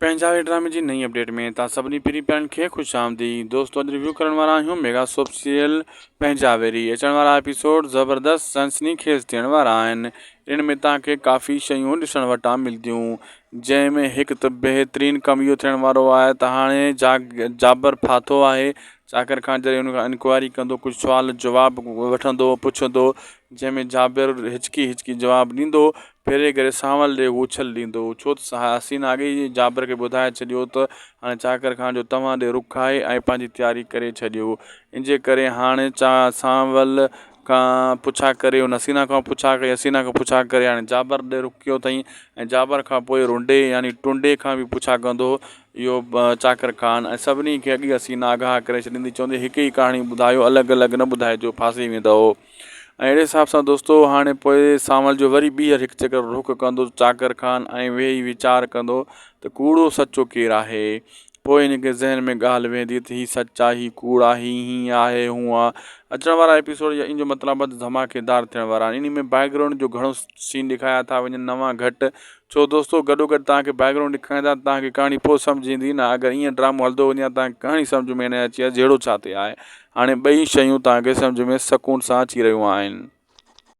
पंजाबी ड्रामे जी नई अपडेट में तव्हां सभिनी पहिरीं पिणनि खे ख़ुशि आमदीद। दोस्तों अॼु रिव्यू करण वारा आहियूं मेगा सोप सीरियल पंजाबेरी। अचण वारा एपिसोड ज़बरदस्त सनसनीखेज़ थियण वारा आहिनि। इन में तव्हांखे काफ़ी शयूं ॾिसण वटां मिलंदियूं, जंहिंमें हिकु त बहितरीनु कमु इहो थियण वारो आहे त हाणे जाबर फाथो आहे। चाकर खान जॾहिं हुन खां इंक्वायरी कंदो, कुझु सुवाल जवाब वठंदो पुछंदो, जंहिंमें जाबिर हिचकी हिचकी जवाबु ॾींदो, फेरे करे सांवल ॾे उछल ॾींदो। छो त हसीना अॻे ई जाबिर खे ॿुधाए छॾियो त हाणे चाकर खान जो तव्हां ॾे रुख़ आहे ऐं पंहिंजी तयारी करे छॾियो। इनजे करे हाणे सांवल खां पुछा करे, हुन हसीना खां पुछा कई, हसीना खां पुछा करे हाणे जाबिर ॾे रुख़ कयो अथई ऐं जाबिर खां पोइ रुंडे यानी टुंडे खां बि पुछा कंदो इहो चाकर खान। ऐं सभिनी खे अॻी हसीना आगाह करे छॾींदी, चवंदी हिकु ई कहाणी ॿुधायो, अलॻि अलॻि न ॿुधाइजो, फासी वेंदव। ऐं अहिड़े हिसाब सां दोस्तो हाणे पोइ सांवल जो वरी ॿीहर हिकु चकर रुख़ कंदो चाकर खान ऐं वेही वीचार कंदो त कूड़ो सचो केरु आहे। पोइ हिनखे ज़हन में ॻाल्हि वेंदी त हीउ सच आहे, हीउ कूड़ आहे, हीअं आहे, हूअं आहे। अचण वारा एपिसोड इन जो मतिलबु आहे धमाकेदार थियण वारा आहिनि। इन में बैकग्राउंड जो घणो सीन ॾेखारिया था वञनि, नवां घटि। छो दोस्तो गॾोगॾु तव्हांखे बैकग्राउंड ॾेखारींदा, तव्हांखे कहाणी पोइ सम्झ ईंदी न। अगरि ईअं ड्रामो हलंदो वञे तव्हांखे कहाणी सम्झ में न अचे जहिड़ो छा ते आहे। हाणे ॿई शयूं तव्हांखे सम्झ में सकून सां अची रहियूं आहिनि।